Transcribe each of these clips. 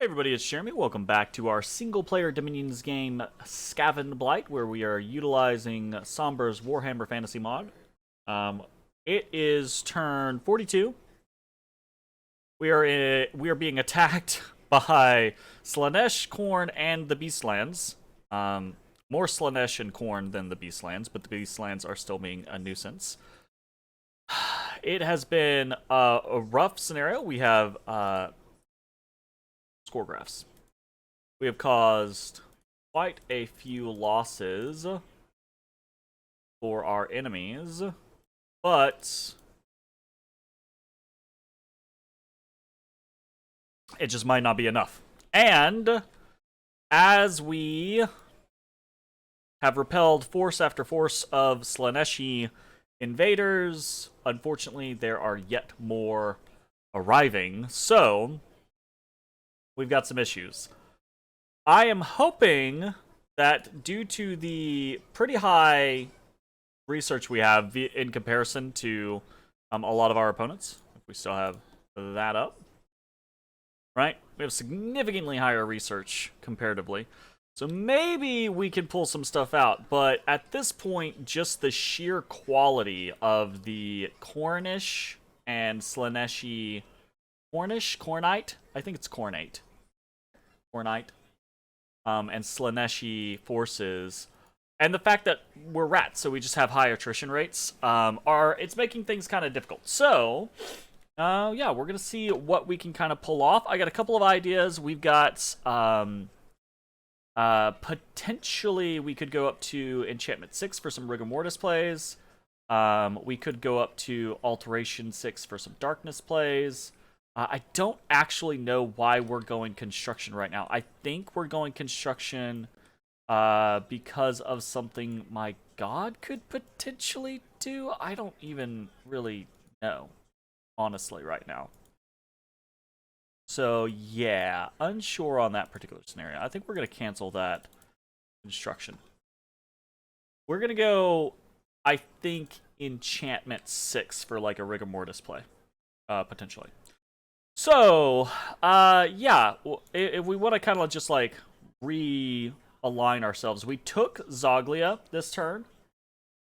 Everybody, it's Jeremy. Welcome back to our single-player Dominions game, Skavenblight, where we are utilizing Sombre's Warhammer Fantasy Mod. It is turn 42. We are being attacked by Slaanesh, Khorne, and the Beastlands. More Slaanesh and Khorne than the Beastlands, but the Beastlands are still being a nuisance. It has been a rough scenario. We have score graphs. We have caused quite a few losses for our enemies, but it just might not be enough. And as we have repelled force after force of Slaaneshi invaders, unfortunately there are yet more arriving, so we've got some issues. I am hoping that due to the pretty high research we have in comparison to a lot of our opponents, if we still have that up, right? We have significantly higher research comparatively. So maybe we can pull some stuff out, but at this point, just the sheer quality of the Cornish and Slaaneshi... Cornite? I think it's Cornite. And Slaaneshi forces, and the fact that we're rats, so we just have high attrition rates, it's making things kind of difficult. So, yeah, we're gonna see what we can kind of pull off. I got a couple of ideas. We've got, potentially we could go up to Enchantment 6 for some Rigor Mortis plays. We could go up to Alteration 6 for some Darkness plays. I don't actually know why we're going construction right now. I think we're going construction because of something my god could potentially do. I don't even really know, honestly, right now. So, yeah, unsure on that particular scenario. I think we're going to cancel that construction. We're going to go, I think, Enchantment 6 for like a Rigor Mortis play, potentially. So, yeah, if we want to kind of just, like, realign ourselves, we took Zoglia this turn,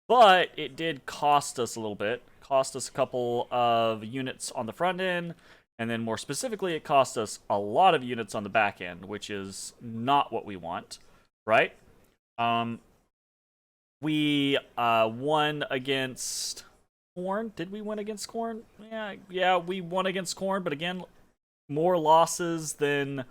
but it did cost us a little bit. Cost us a couple of units on the front end, and then more specifically, it cost us a lot of units on the back end, which is not what we want, right? We won against Khorne. Did we win against Khorne? Yeah, we won against Khorne, but again, more losses than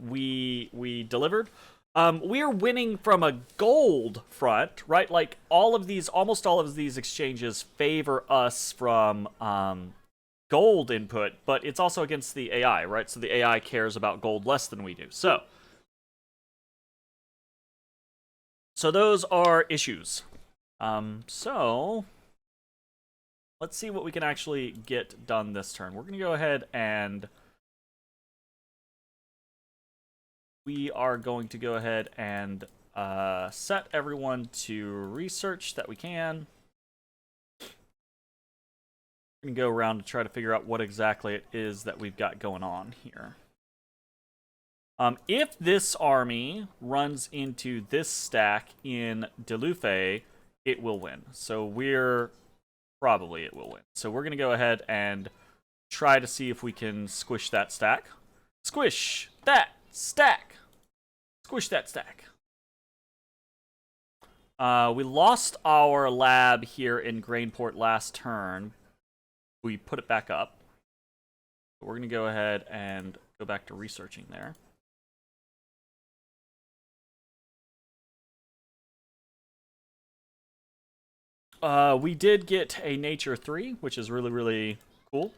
we delivered. We are winning from a gold front, right? Like almost all of these exchanges favor us from gold input, but it's also against the AI, right? So the AI cares about gold less than we do. So those are issues. So let's see what we can actually get done this turn. We're going to go ahead and we are going to go ahead and set everyone to research that we can. We're going to go around to try to figure out what exactly it is that we've got going on here. If this army runs into this stack in Delufe, it will win. So probably it will win. So we're going to go ahead and try to see if we can squish that stack. Squish that stack! Squish that stack. We lost our lab here in Grainport last turn. We put it back up. We're going to go ahead and go back to researching there. We did get a Nature 3, which is really, really cool.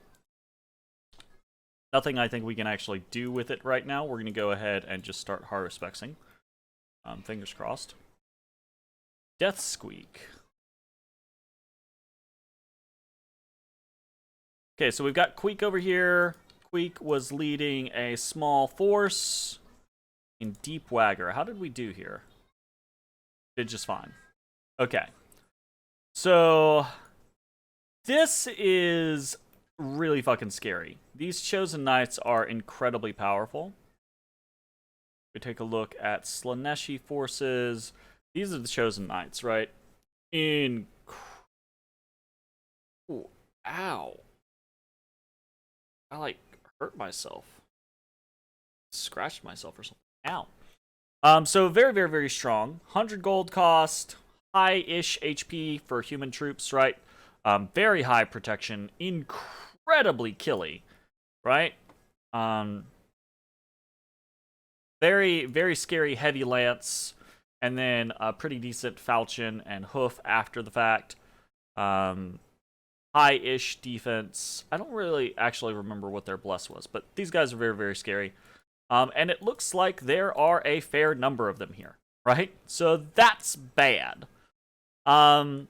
Nothing I think we can actually do with it right now. We're going to go ahead and just start harvespexing. Fingers crossed. Death Squeak. Okay, so we've got Queek over here. Queek was leading a small force in Deep Wagger. How did we do here? Did just fine. Okay. So this is really fucking scary. These Chosen Knights are incredibly powerful. We take a look at Slaaneshi forces. These are the Chosen Knights, right? Ooh, ow. I, like, hurt myself. Scratched myself or something. Ow. So very, very, very strong. 100 gold cost. High-ish HP for human troops, right? Very high protection. Incredibly killy, right? Very, very scary heavy lance, and then a pretty decent falchion and hoof after the fact. High-ish defense. I don't really actually remember what their bless was, but these guys are very, very scary. And it looks like there are a fair number of them here, right? So that's bad. And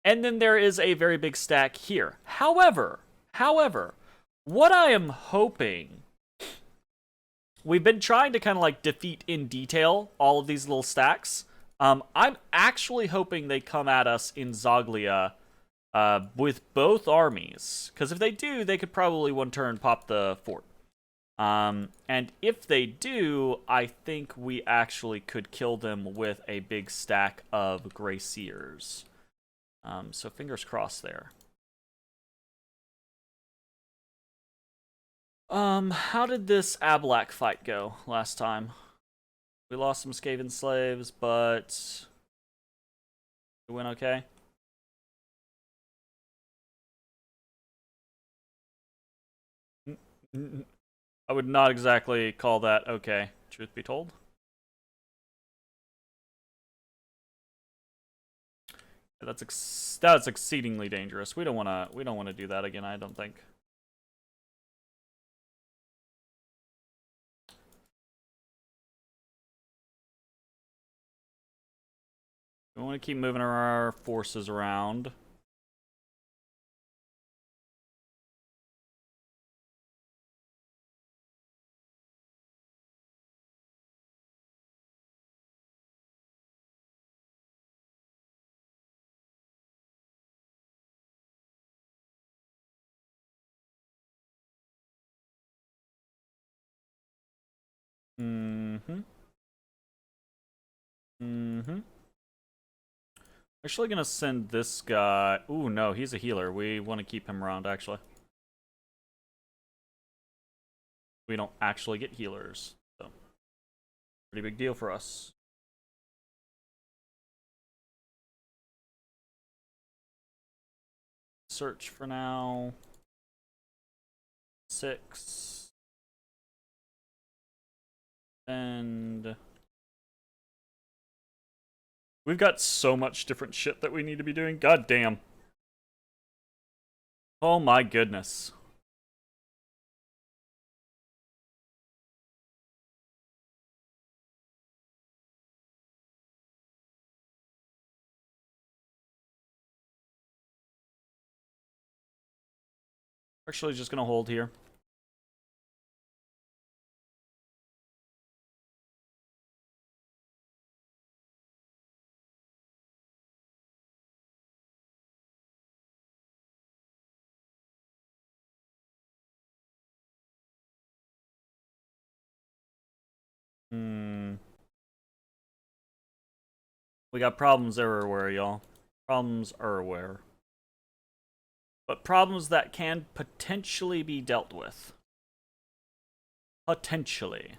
then there is a very big stack here. However, what I am hoping... We've been trying to kind of like defeat in detail all of these little stacks. I'm actually hoping they come at us in Zoglia with both armies. Because if they do, they could probably one turn pop the fort. And if they do, I think we actually could kill them with a big stack of Greyseers. So fingers crossed there. How did this Ablak fight go last time? We lost some Skaven slaves, but it went okay. I would not exactly call that okay, truth be told. That's exceedingly dangerous. We don't wanna do that again, I don't think. We want to keep moving our forces around. Mm-hmm. Mm-hmm. Actually gonna send this guy... Ooh, no, he's a healer. We want to keep him around, actually. We don't actually get healers, so... Pretty big deal for us. Search for now. 6. And... We've got so much different shit that we need to be doing. God damn. Oh my goodness. Actually, just gonna hold here. Hmm. We got problems everywhere, y'all. Problems everywhere. But problems that can potentially be dealt with. Potentially.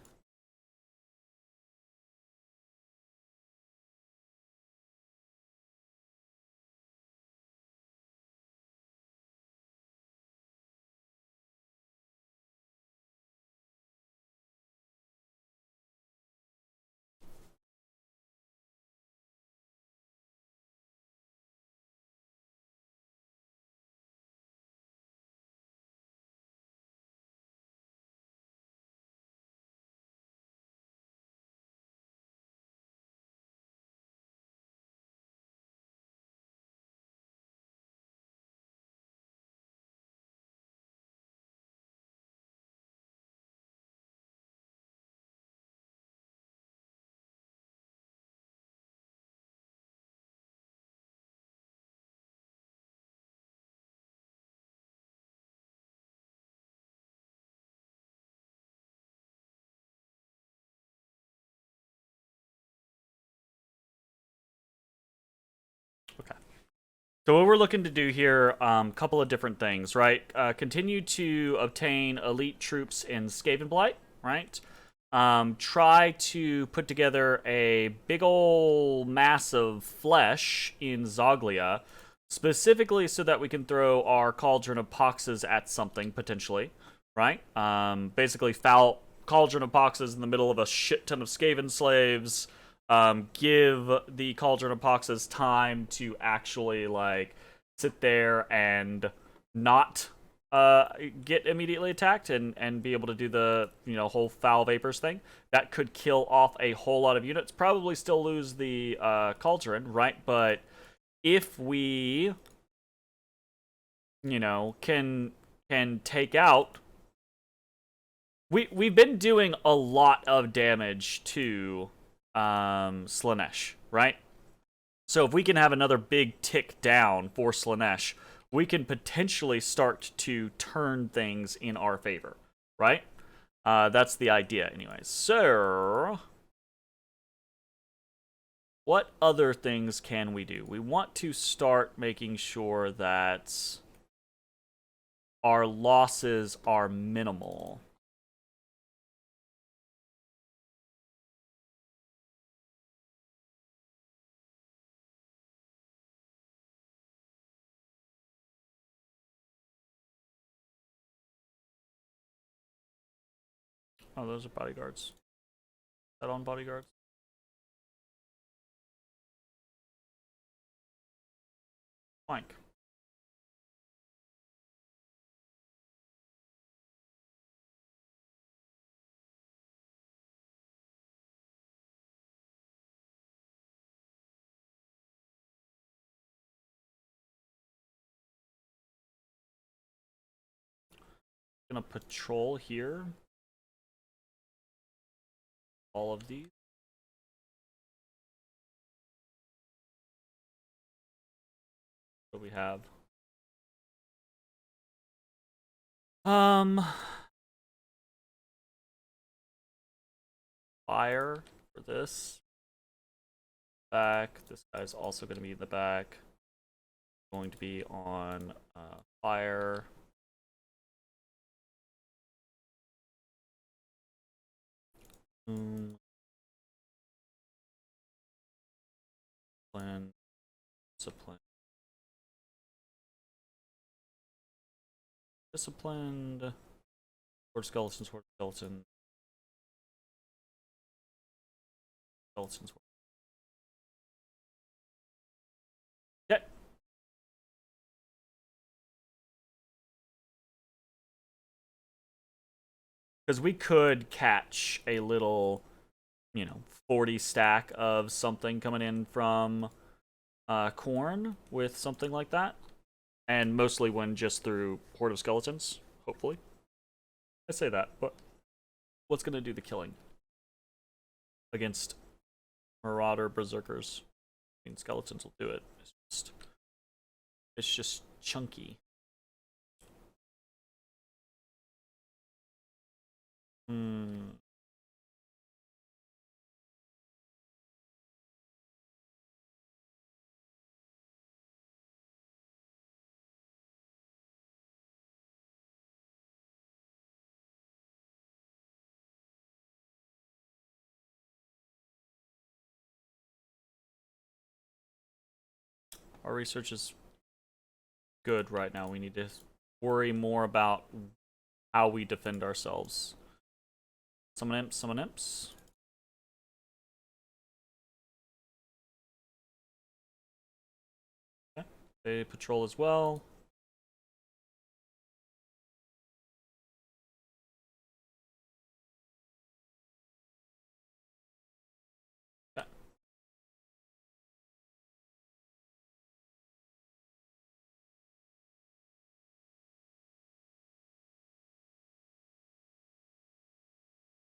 So what we're looking to do here, couple of different things, right? Continue to obtain elite troops in Skavenblight, right? Try to put together a big ol' mass of flesh in Zoglia, specifically so that we can throw our Cauldron of Poxes at something, potentially, right? Basically foul Cauldron of Poxes in the middle of a shit ton of Skaven slaves, give the Cauldron of Poxes time to actually, like, sit there and not get immediately attacked and be able to do the, whole foul vapors thing. That could kill off a whole lot of units. Probably still lose the Cauldron, right? But if we, can take out... We've been doing a lot of damage to Slaanesh, right? So if we can have another big tick down for Slaanesh, we can potentially start to turn things in our favor, right? That's the idea anyways. So, what other things can we do? We want to start making sure that our losses are minimal. Oh, those are bodyguards. Is that on bodyguards? Flank. Gonna patrol here. All of these. What do we have? Fire for this. Back. This guy's also going to be in the back. Going to be on fire. Plan. Discipline. Disciplined. Sword skeleton, sword skeleton. Skeleton, sword. Okay. Because we could catch a little, 40 stack of something coming in from corn with something like that. And mostly when just through Horde of Skeletons, hopefully. I say that, but what's going to do the killing against Marauder Berserkers? I mean, skeletons will do it. It's just chunky. Our research is good right now. We need to worry more about how we defend ourselves. Summon imps, summon imps. Okay. They patrol as well. Okay.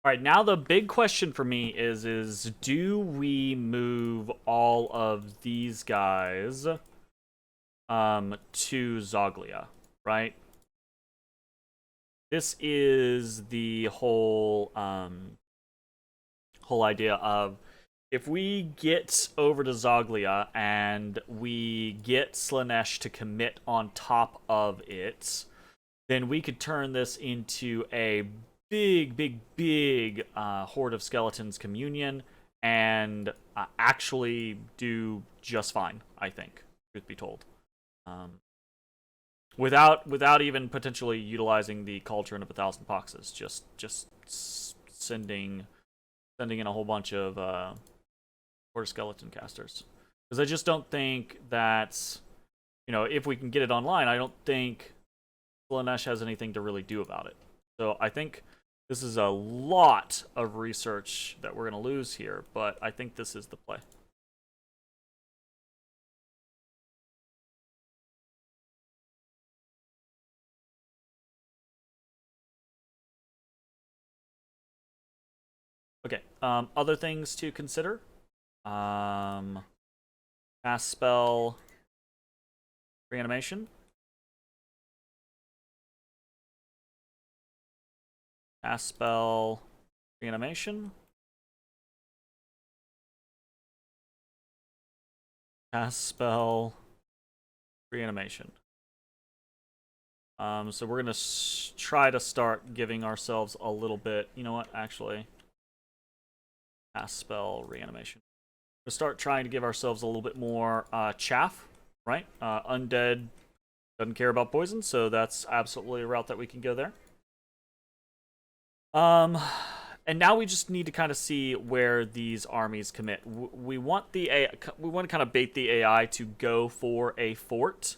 All right, now the big question for me is do we move all of these guys to Zoglia, right? This is the whole idea of if we get over to Zoglia and we get Slaanesh to commit on top of it, then we could turn this into a big Horde of Skeletons communion and actually do just fine, I think, truth be told. Without even potentially utilizing the Cauldron of 1,000 Poxes, just sending in a whole bunch of Horde of Skeleton casters. Because I just don't think that, if we can get it online, I don't think Slaanesh has anything to really do about it. So I think this is a lot of research that we're going to lose here, but I think this is the play. Okay, other things to consider. Cast spell reanimation. Cast spell reanimation. Cast spell reanimation. So we're gonna try to start giving ourselves a little bit. You know what? Actually, cast spell reanimation. We'll start trying to give ourselves a little bit more chaff. Right? Undead doesn't care about poison, so that's absolutely a route that we can go there. And now we just need to kind of see where these armies commit. We want to kind of bait the AI to go for a fort.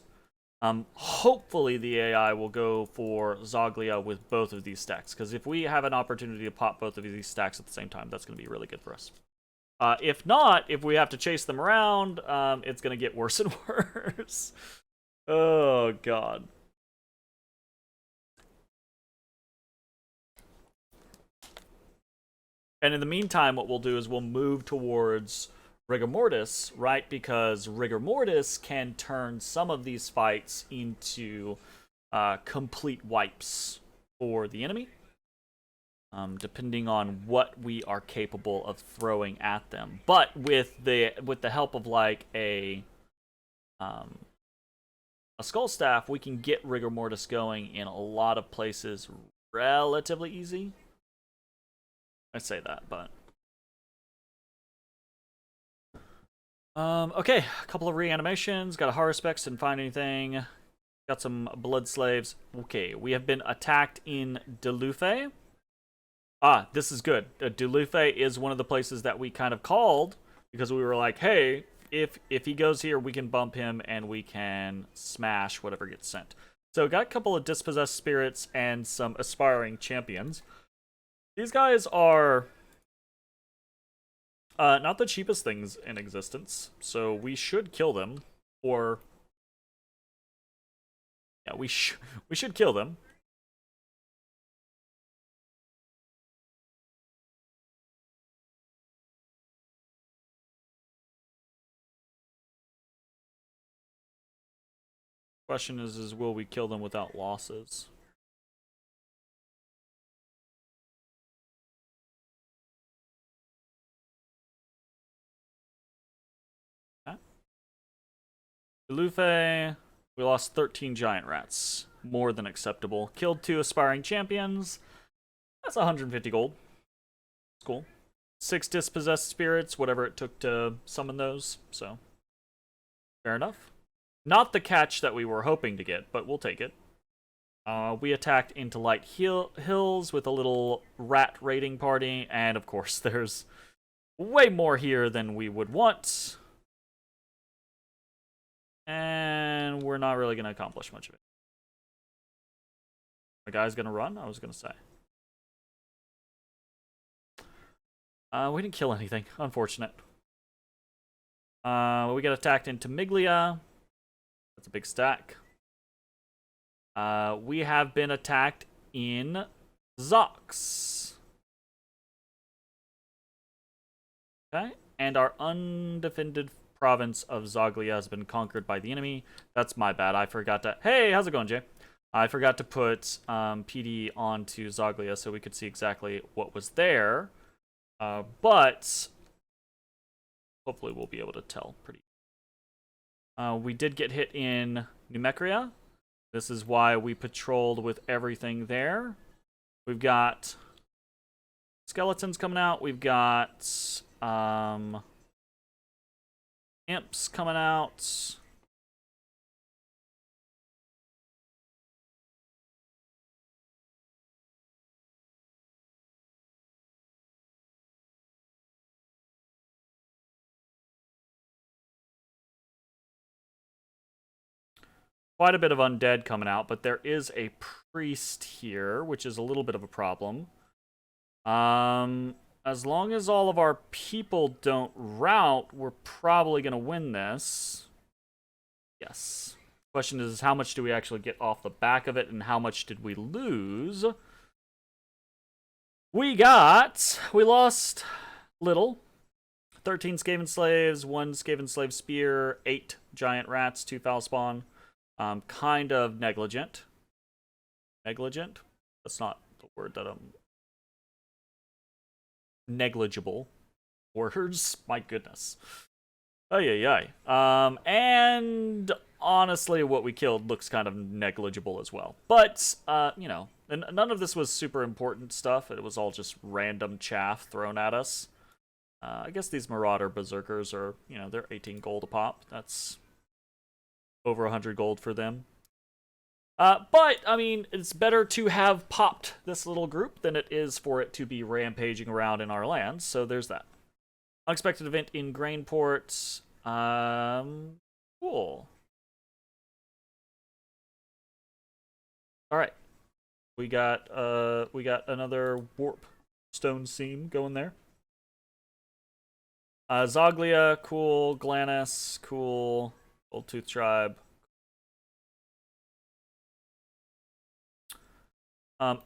Hopefully the AI will go for Zoglia with both of these stacks, because if we have an opportunity to pop both of these stacks at the same time, that's going to be really good for us. If not, if we have to chase them around, it's going to get worse and worse. Oh, God. And in the meantime, what we'll do is we'll move towards Rigor Mortis, right? Because Rigor Mortis can turn some of these fights into complete wipes for the enemy, depending on what we are capable of throwing at them. But with the help of like a Skull Staff, we can get Rigor Mortis going in a lot of places relatively easy. I'd say that, but okay, a couple of reanimations. Got a Horror Specs, didn't find anything. Got some Blood Slaves. Okay, we have been attacked in Delufe. Ah, this is good. Delufe is one of the places that we kind of called because we were like, hey, if he goes here, we can bump him and we can smash whatever gets sent. So got a couple of Dispossessed Spirits and some Aspiring Champions. These guys are not the cheapest things in existence, so we should kill them. Or yeah, we should kill them. Question is will we kill them without losses? Luffy, we lost 13 giant rats. More than acceptable. Killed 2 aspiring champions. That's 150 gold. It's cool. 6 dispossessed spirits, whatever it took to summon those. So, fair enough. Not the catch that we were hoping to get, but we'll take it. We attacked into Light Hills with a little rat raiding party, and of course there's way more here than we would want. And we're not really going to accomplish much of it. The guy's going to run? I was going to say. We didn't kill anything. Unfortunate. We got attacked into Miglia. That's a big stack. We have been attacked in Zox. Okay. And our undefended province of Zoglia has been conquered by the enemy. That's my bad. I forgot to... Hey, how's it going, Jay? I forgot to put PD onto Zoglia so we could see exactly what was there. But hopefully we'll be able to tell pretty. We did get hit in Numecria. This is why we patrolled with everything there. We've got skeletons coming out. We've got imps coming out. Quite a bit of undead coming out, but there is a priest here, which is a little bit of a problem. As long as all of our people don't rout, we're probably going to win this. Yes. Question is, how much do we actually get off the back of it, and how much did we lose? We lost little. 13 Skaven Slaves, 1 Skaven Slave Spear, 8 Giant Rats, 2 Foul Spawn. Kind of negligent. Negligent? That's not the word that I'm... Negligible. Words? My goodness. Ay, ay, ay. And honestly, what we killed looks kind of negligible as well. But, you know, and none of this was super important stuff. It was all just random chaff thrown at us. I guess these Marauder Berserkers are, you know, they're 18 gold a pop. That's over 100 gold for them. But, I mean, it's better to have popped this little group than it is for it to be rampaging around in our lands, so there's that. Unexpected event in Grainport. Cool. Alright. We got another warp stone seam going there. Zoglia, cool. Glanis, cool. Old Tooth Tribe.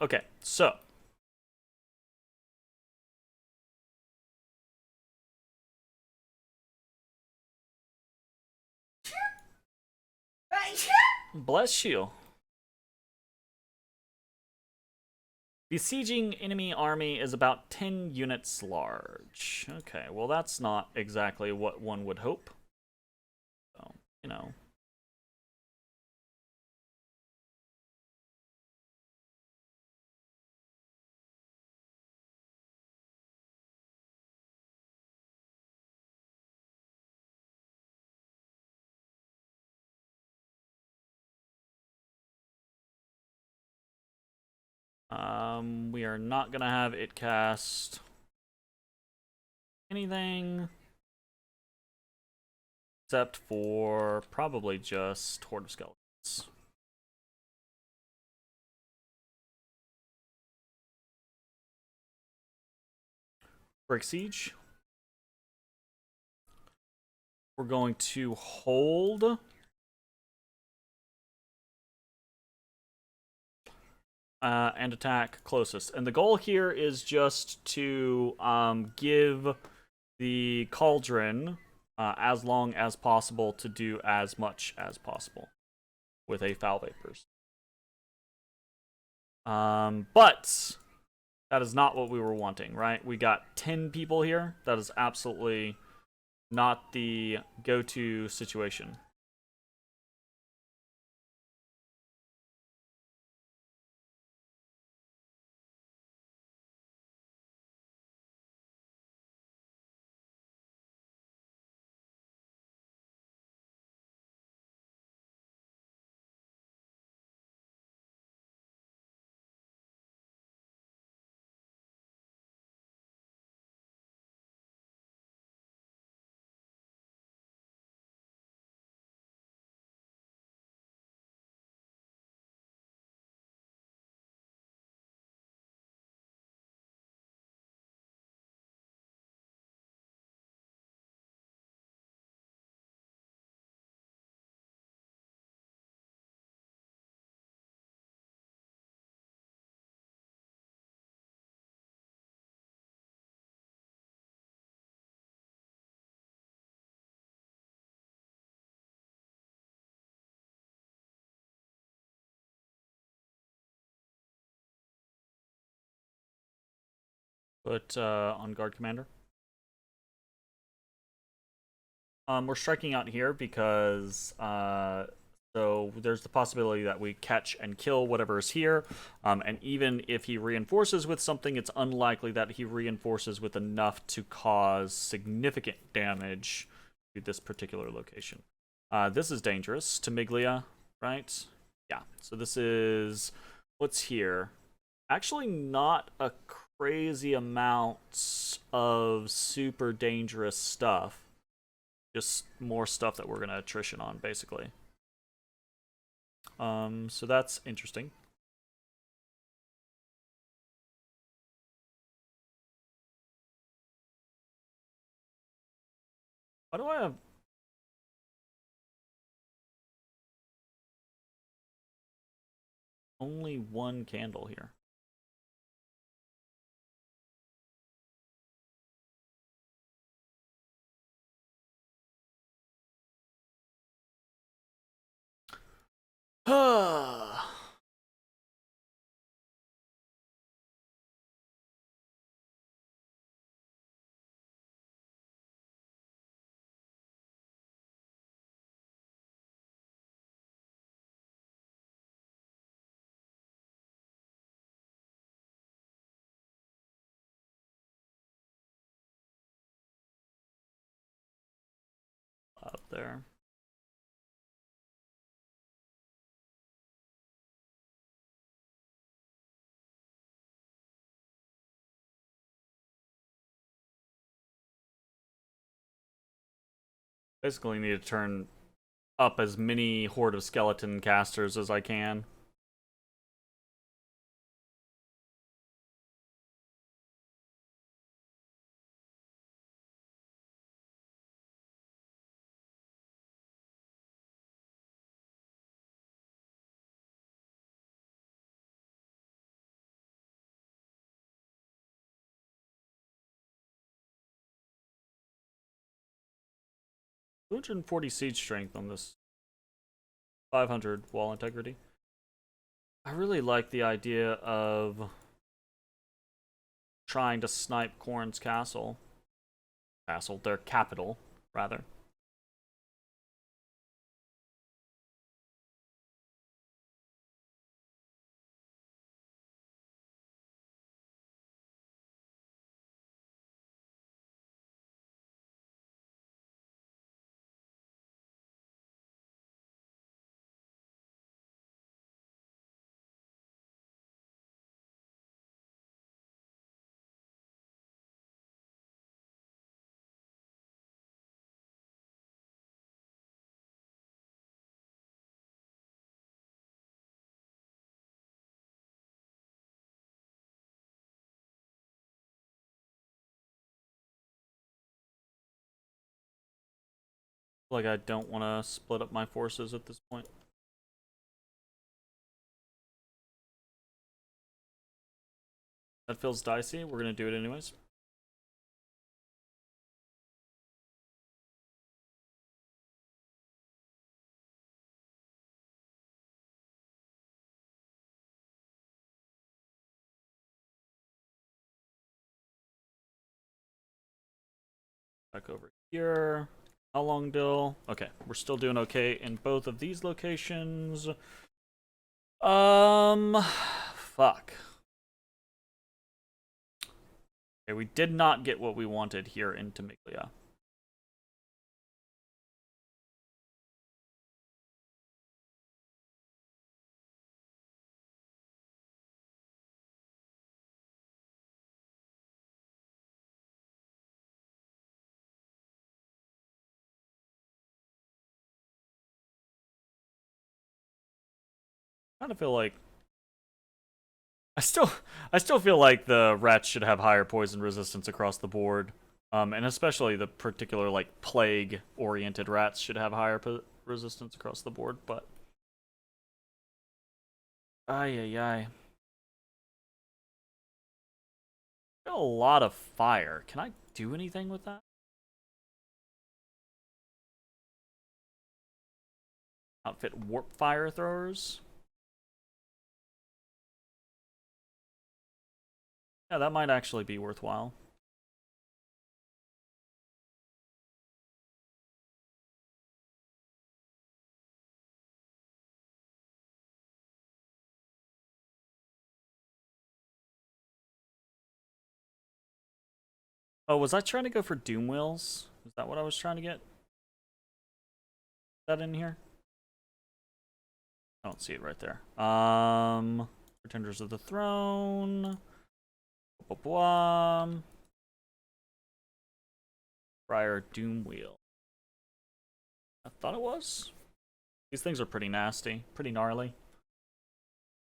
Okay, so. Bless you. Besieging enemy army is about 10 units large. Okay, well that's not exactly what one would hope. So, you know. We are not gonna have it cast anything except for probably just Horde of Skeletons. Break Siege. We're going to hold. And attack closest. And the goal here is just to give the Cauldron as long as possible to do as much as possible with a Foul Vapors. But that is not what we were wanting, right? We got 10 people here. That is absolutely not the go-to situation. Put on Guard Commander. We're striking out here because so there's the possibility that we catch and kill whatever is here, and even if he reinforces with something, it's unlikely that he reinforces with enough to cause significant damage to this particular location. This is dangerous to Miglia, right? Yeah, so this is... what's here? Actually not a crazy amount of super dangerous stuff. Just more stuff that we're gonna attrition on, basically. So that's interesting. Why do I have... only one candle here? Up there. Basically need to turn up as many Horde of Skeleton casters as I can. $240 siege strength on this. 500 wall integrity. I really like the idea of trying to snipe Khorne's castle. Their capital, rather. Like, I don't want to split up my forces at this point. That feels dicey. We're going to do it anyways. Back over here. How long, Dill? Okay, we're still doing okay in both of these locations. Fuck. Okay, we did not get what we wanted here in Temiglia. I kind of feel like I still feel like the rats should have higher poison resistance across the board. And especially the particular like plague oriented rats should have higher resistance across the board, but ay ay ay. Got a lot of fire. Can I do anything with that? Outfit warp fire throwers. Yeah, that might actually be worthwhile. Oh, was I trying to go for Doom Wheels? Is that what I was trying to get? Is that in here? I don't see it right there. Pretenders of the Throne. Blah, blah, blah. Friar Doom Wheel. I thought it was. These things are pretty nasty, pretty gnarly.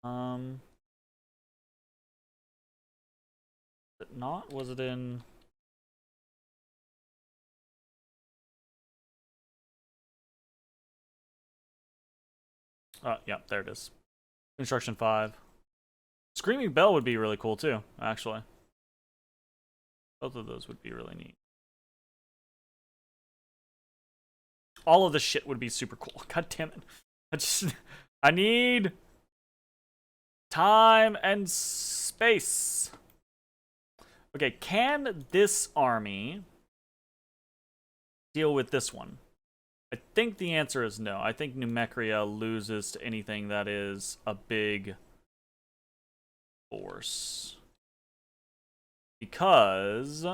Was it not? Was it in? Yeah, there it is. Construction 5. Screaming Bell would be really cool too, actually. Both of those would be really neat. All of this shit would be super cool. God damn it. I need time and space. Okay, can this army deal with this one? I think the answer is no. I think Numecria loses to anything that is a big force. Because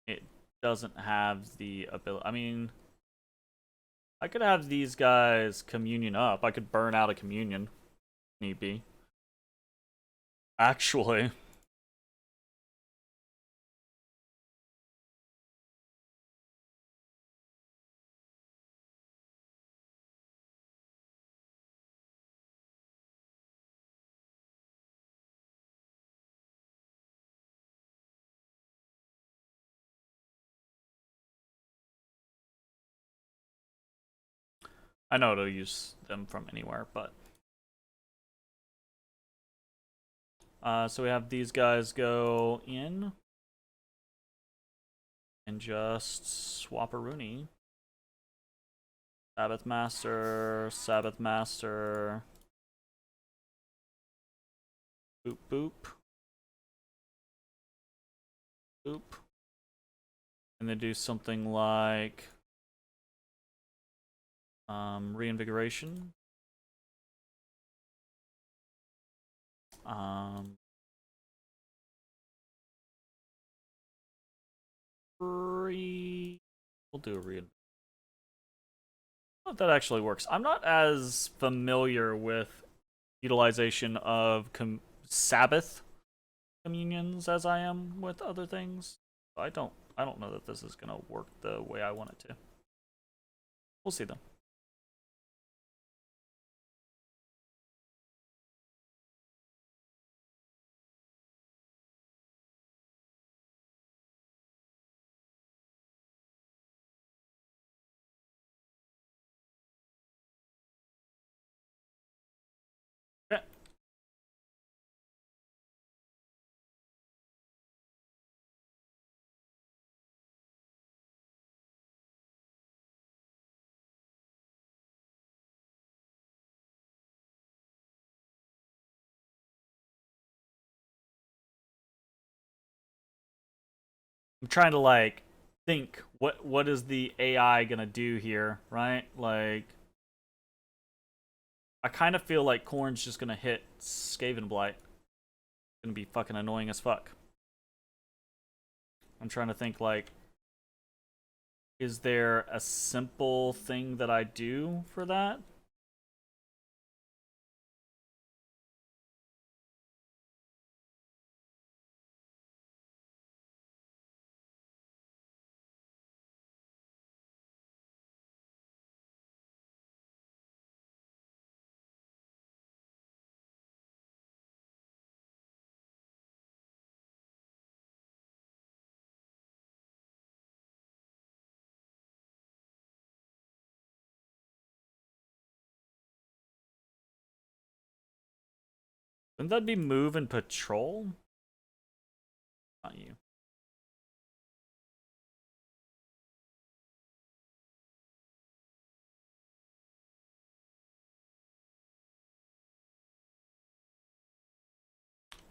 it doesn't have the ability. I mean, I could have these guys communion up. I could burn out a communion, if need be. Actually. I know it'll use them from anywhere, but... so we have these guys go in. And just swap a Rooney. Sabbath Master, Sabbath Master. Boop, boop. Boop. And then do something like... reinvigoration. We'll do a read. I don't know if that actually works. I'm not as familiar with utilization of Sabbath communions as I am with other things. I don't know that this is gonna work the way I want it to. We'll see though. Okay. I'm trying to like think what is the AI gonna do here, right? Like I kind of feel like Corn's just gonna hit Skavenblight. It's gonna be fucking annoying as fuck. I'm trying to think like, is there a simple thing that I do for that? Wouldn't that be move and patrol? Not you.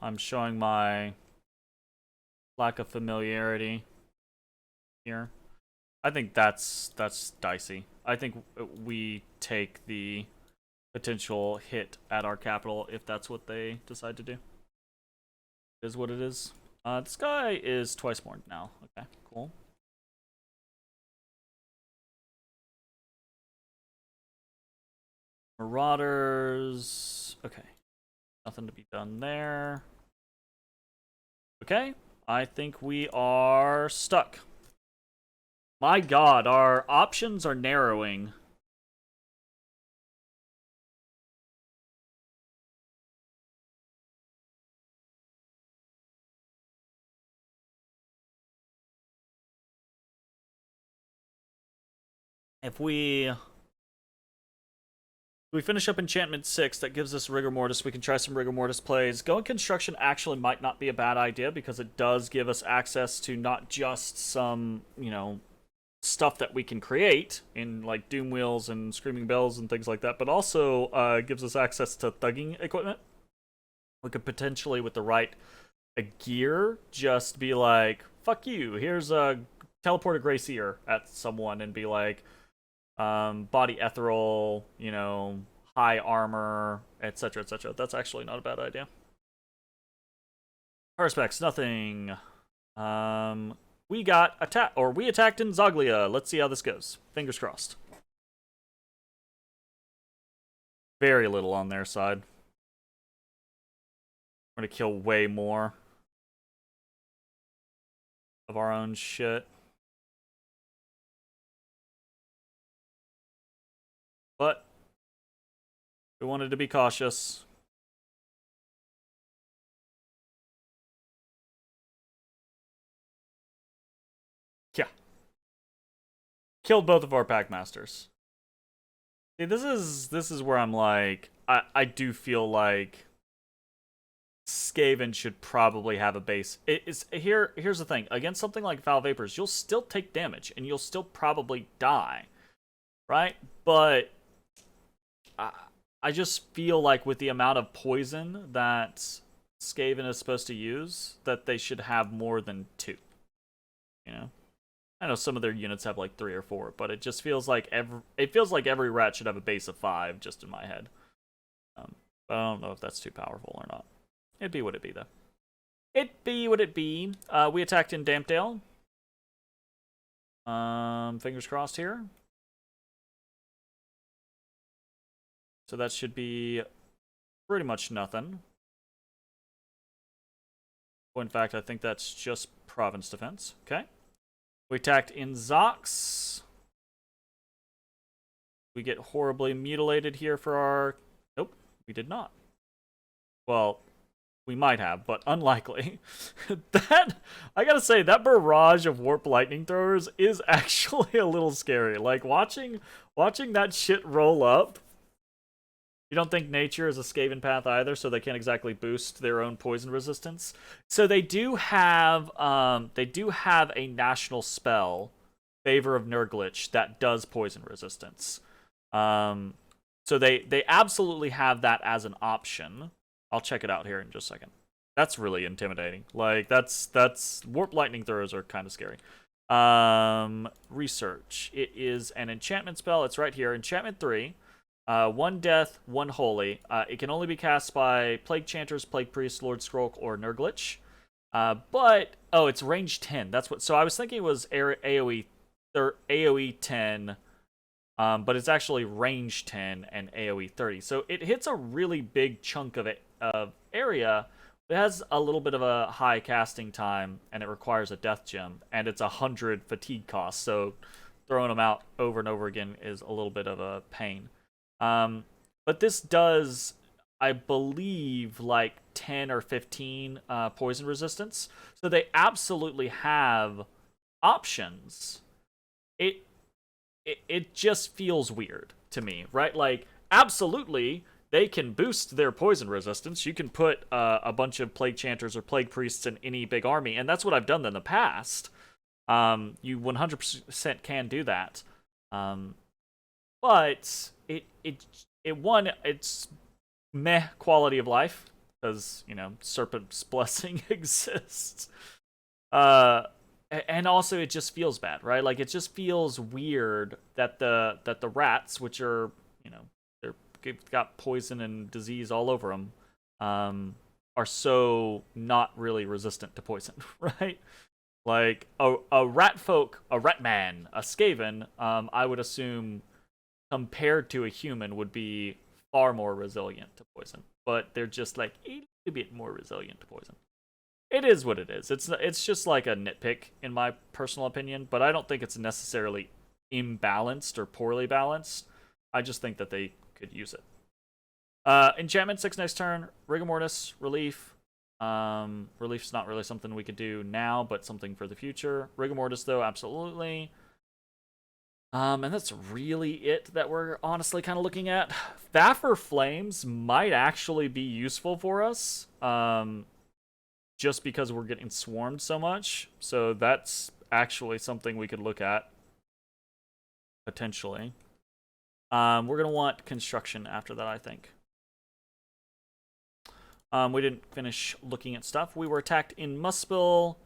I'm showing my lack of familiarity here. I think that's dicey. I think we take the potential hit at our capital if that's what they decide to do. It is what it is. This guy is twice more now. Okay, cool. Marauders. Okay. Nothing to be done there. Okay. I think we are stuck. My god, our options are narrowing. If we finish up Enchantment 6, that gives us Rigor Mortis. We can try some Rigor Mortis plays. Going Construction actually might not be a bad idea because it does give us access to not just some, stuff that we can create in like Doom Wheels and Screaming Bells and things like that, but also gives us access to thugging equipment. We could potentially, with the right gear, just be like, fuck you, here's a teleport a Grey Seer at someone and be like, body ethereal, high armor, etc., etc. That's actually not a bad idea. Power specs, nothing. We got we attacked in Zoglia. Let's see how this goes. Fingers crossed. Very little on their side. We're gonna kill way more of our own shit. But we wanted to be cautious. Yeah. Killed both of our Packmasters. See, this is where I'm like, I do feel like Skaven should probably have a base. Here's the thing. Against something like Foul Vapors, you'll still take damage, and you'll still probably die. Right? But I just feel like with the amount of poison that Skaven is supposed to use, that they should have more than 2. I know some of their units have like 3 or 4, but it just feels like every rat should have a base of 5, just in my head. But I don't know if that's too powerful or not. It'd be what it be, though. It be what it be. We attacked in Dampdale. Fingers crossed here. So that should be pretty much nothing. Well, in fact, I think that's just province defense. Okay. We attacked in Zox. We get horribly mutilated here for our... Nope, we did not. Well, we might have, but unlikely. I gotta say, that barrage of warp lightning throwers is actually a little scary. Like, watching that shit roll up. You don't think nature is a Skaven path either, so they can't exactly boost their own poison resistance. So they do have a national spell, Favor of Nurglitch, that does poison resistance. So they absolutely have that as an option. I'll check it out here in just a second. That's really intimidating. Like that's warp lightning throwers are kind of scary. Research. It is an enchantment spell. It's right here. Enchantment 3. 1 death, 1 holy. It can only be cast by Plague Chanters, Plague Priests, Lord Skrolk, or Nurglitch. It's range 10. That's what. So I was thinking it was AOE 10, but it's actually range 10 and AOE 30. So it hits a really big chunk of area. It has a little bit of a high casting time, and it requires a death gem, and it's 100 fatigue cost. So throwing them out over and over again is a little bit of a pain. But this does, I believe, like 10 or 15 poison resistance. So they absolutely have options. It just feels weird to me, right? Like, absolutely, they can boost their poison resistance. You can put a bunch of Plague Chanters or Plague Priests in any big army, and that's what I've done in the past. You 100% can do that. But it's meh quality of life because Serpent's Blessing exists. And also it just feels bad, right? Like it just feels weird that the rats, which are they've got poison and disease all over them, are so not really resistant to poison, right? Like a rat folk, a rat man, a Skaven, I would assume compared to a human would be far more resilient to poison. But they're just like a little bit more resilient to poison. It is what it is. It's just like a nitpick in my personal opinion, but I don't think it's necessarily imbalanced or poorly balanced. I just think that they could use it. Enchantment 6 next turn. Rigor Mortis, Relief. Relief's not really something we could do now, but something for the future. Rigor Mortis, though, absolutely. And that's really it that we're honestly kind of looking at. Thaffer Flames might actually be useful for us. Just because we're getting swarmed so much. So that's actually something we could look at. Potentially. We're going to want construction after that, I think. We didn't finish looking at stuff. We were attacked in Muspel.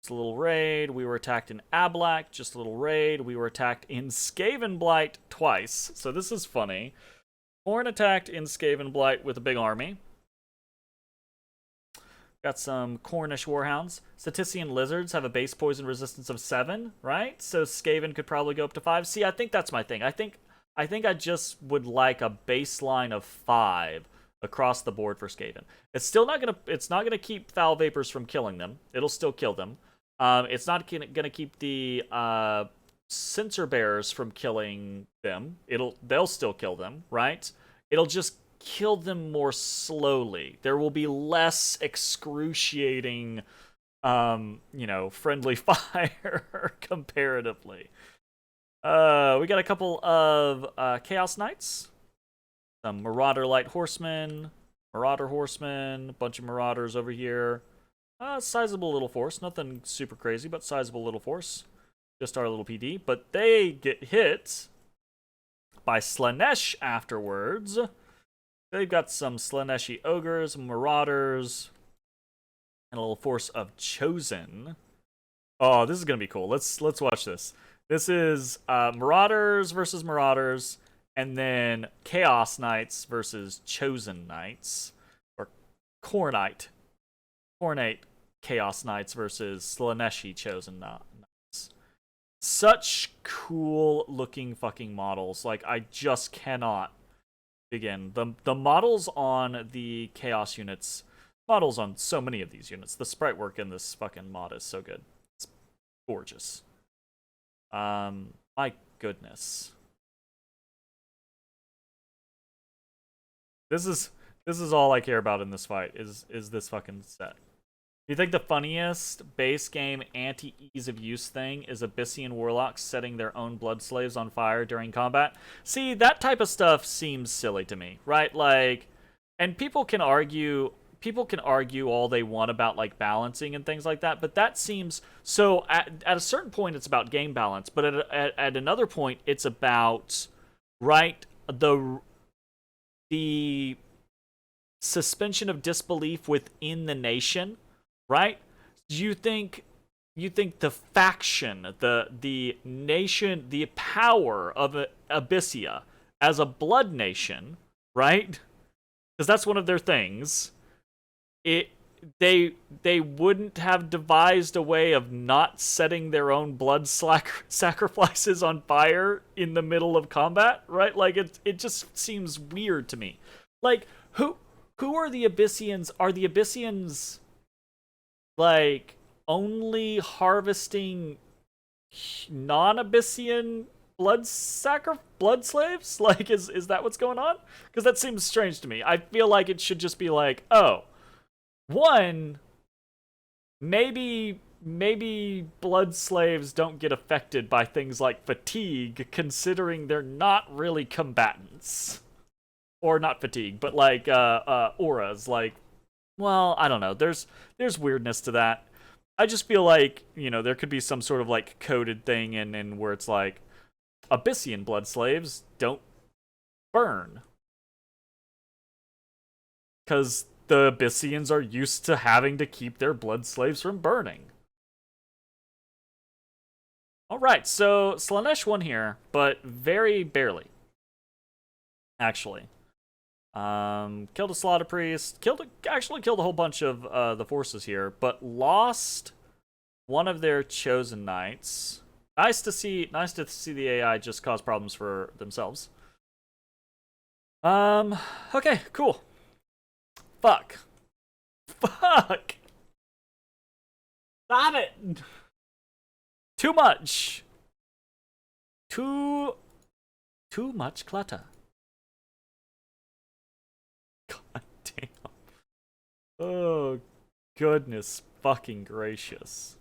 Just a little raid. We were attacked in Ablak. Just a little raid. We were attacked in Skavenblight twice. So this is funny. Horn attacked in Skavenblight with a big army. Got some Cornish Warhounds. Statistician Lizards have a base poison resistance of 7, right? So Skaven could probably go up to 5. See, I think that's my thing. I think I just would like a baseline of 5 across the board for Skaven. It's still not gonna keep Foul Vapors from killing them. It'll still kill them. It's not gonna keep the Censer Bearers from killing them. They'll still kill them, right? It'll just kill them more slowly. There will be less excruciating, friendly fire comparatively. We got a couple of Chaos Knights. Some Marauder Light Horsemen, Marauder Horsemen, bunch of Marauders over here. Sizable little force, nothing super crazy, but sizable little force. Just our little PD, but they get hit by Slaanesh afterwards. They've got some Slaaneshi Ogres, Marauders, and a little force of Chosen. Oh, this is gonna be cool. Let's watch this. This is Marauders versus Marauders, and then Chaos Knights versus Chosen Knights, or Cornite Chaos Knights versus Slaaneshi Chosen Knights. Such cool looking fucking models. Like, I just cannot begin. The models on the Chaos units, models on so many of these units, the sprite work in this fucking mod is so good. It's gorgeous. My goodness. This is all I care about in this fight, is this fucking set. Do you think the funniest base game anti-ease of use thing is Abyssian Warlocks setting their own blood slaves on fire during combat? See, that type of stuff seems silly to me, right? Like, and people can argue all they want about, like, balancing and things like that, but that seems so at a certain point it's about game balance, but at another point it's about, right, the suspension of disbelief within the nation, right? You think the faction, the nation, the power of Abyssia as a blood nation, right? Because that's one of their things. They wouldn't have devised a way of not setting their own blood sacrifices on fire in the middle of combat, right? Like, it just seems weird to me. Like, who are the Abyssians? Are the Abyssians, like, only harvesting non-Abyssian blood slaves? Like, is that what's going on? Because that seems strange to me. I feel like it should just be like, oh, one, maybe blood slaves don't get affected by things like fatigue, considering they're not really combatants. Or not fatigue, but like auras. Like, well, I don't know. There's weirdness to that. I just feel like, there could be some sort of like coded thing in where it's like Abyssian blood slaves don't burn. Because the Abyssians are used to having to keep their blood slaves from burning. Alright, so Slaanesh won here, but very barely. Actually. Killed a slaughter priest. Actually killed a whole bunch of the forces here, but lost one of their chosen knights. Nice to see the AI just cause problems for themselves. Okay, cool. Fuck. Fuck. Stop it. Too much. Too much clutter. God damn. Oh, goodness fucking gracious.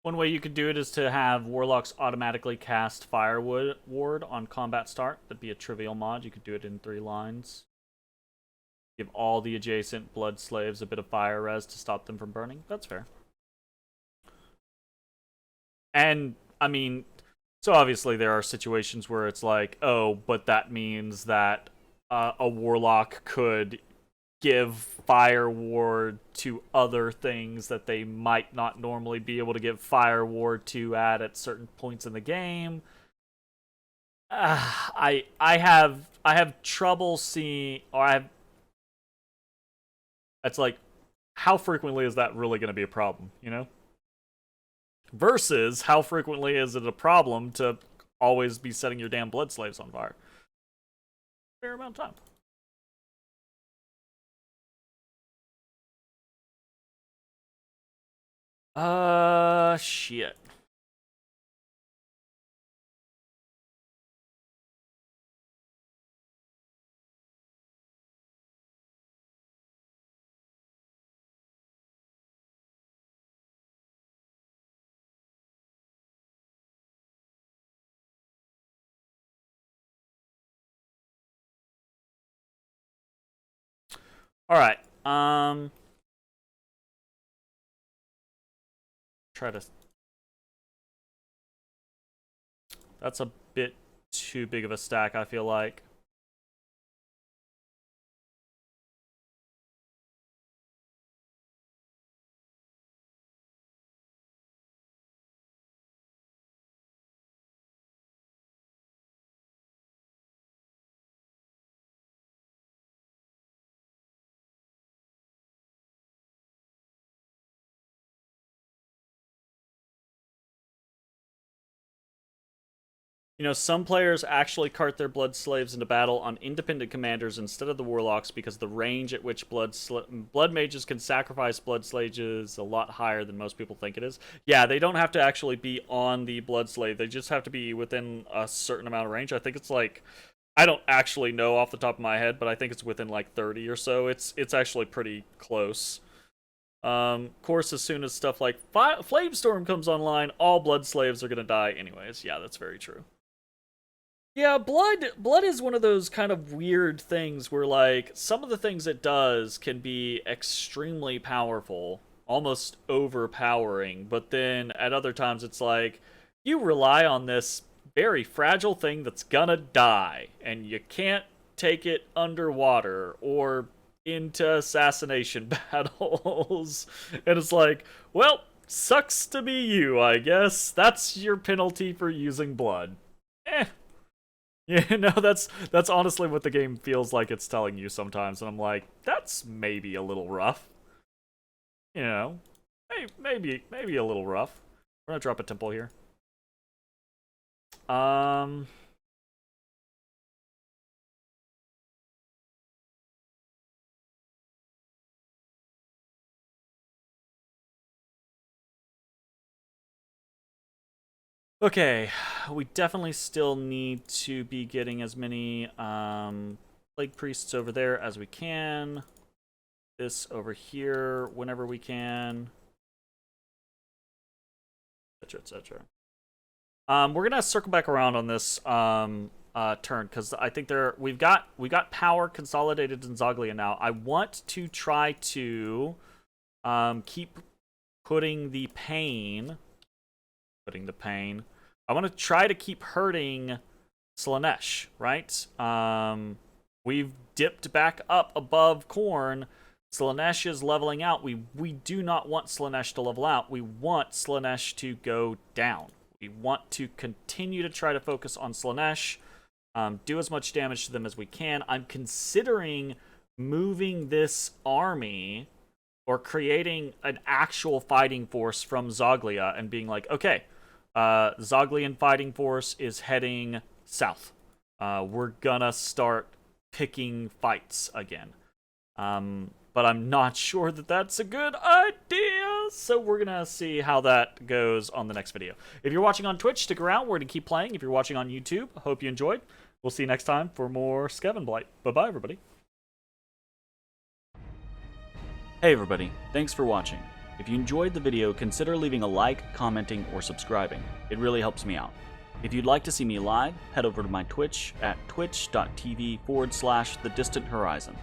One way you could do it is to have warlocks automatically cast Firewood Ward on combat start. That'd be a trivial mod. You could do it in 3 lines. Give all the adjacent blood slaves a bit of fire res to stop them from burning. That's fair. And, I mean, so obviously there are situations where it's like, oh, but that means that a warlock could give fire ward to other things that they might not normally be able to give fire ward to at certain points in the game. I have trouble seeing, or I have. It's like, how frequently is that really going to be a problem? You know. Versus how frequently is it a problem to always be setting your damn blood slaves on fire? Fair amount of time. Shit. All right. Try to. That's a bit too big of a stack, I feel like. You know, some players actually cart their blood slaves into battle on independent commanders instead of the warlocks because the range at which blood mages can sacrifice blood slaves is a lot higher than most people think it is. Yeah, they don't have to actually be on the blood slave. They just have to be within a certain amount of range. I think it's like, I don't actually know off the top of my head, but I think it's within like 30 or so. It's actually pretty close. Of course, as soon as stuff like Flamestorm comes online, all blood slaves are gonna die anyways. Yeah, that's very true. Yeah, blood is one of those kind of weird things where like some of the things it does can be extremely powerful, almost overpowering, but then at other times it's like you rely on this very fragile thing that's gonna die and you can't take it underwater or into assassination battles. And it's like, well, sucks to be you, I guess. That's your penalty for using blood. Eh. You know, that's honestly what the game feels like it's telling you sometimes, and I'm like, that's maybe a little rough. You know, maybe a little rough. We're gonna drop a temple here. Um. Okay, we definitely still need to be getting as many Plague Priests over there as we can. This over here whenever we can. Etc. Etc. We're gonna circle back around on this turn because I think we've got power consolidated in Zoglia now. I want to try to keep putting the pain. I want to try to keep hurting Slaanesh, right? We've dipped back up above Khorne. Slaanesh is leveling out. We do not want Slaanesh to level out. We want Slaanesh to go down. We want to continue to try to focus on Slaanesh, do as much damage to them as we can. I'm considering moving this army or creating an actual fighting force from Zoglia and being like, okay, Zoglian fighting force is heading south. We're gonna start picking fights again. But I'm not sure that that's a good idea, so we're gonna see how that goes on the next video. If you're watching on Twitch, stick around. We're gonna keep playing. If you're watching on YouTube, hope you enjoyed. We'll see you next time for more Skavenblight. Bye-bye, everybody. Hey, everybody. Thanks for watching. If you enjoyed the video, consider leaving a like, commenting, or subscribing. It really helps me out. If you'd like to see me live, head over to my Twitch at twitch.tv/thedistanthorizon.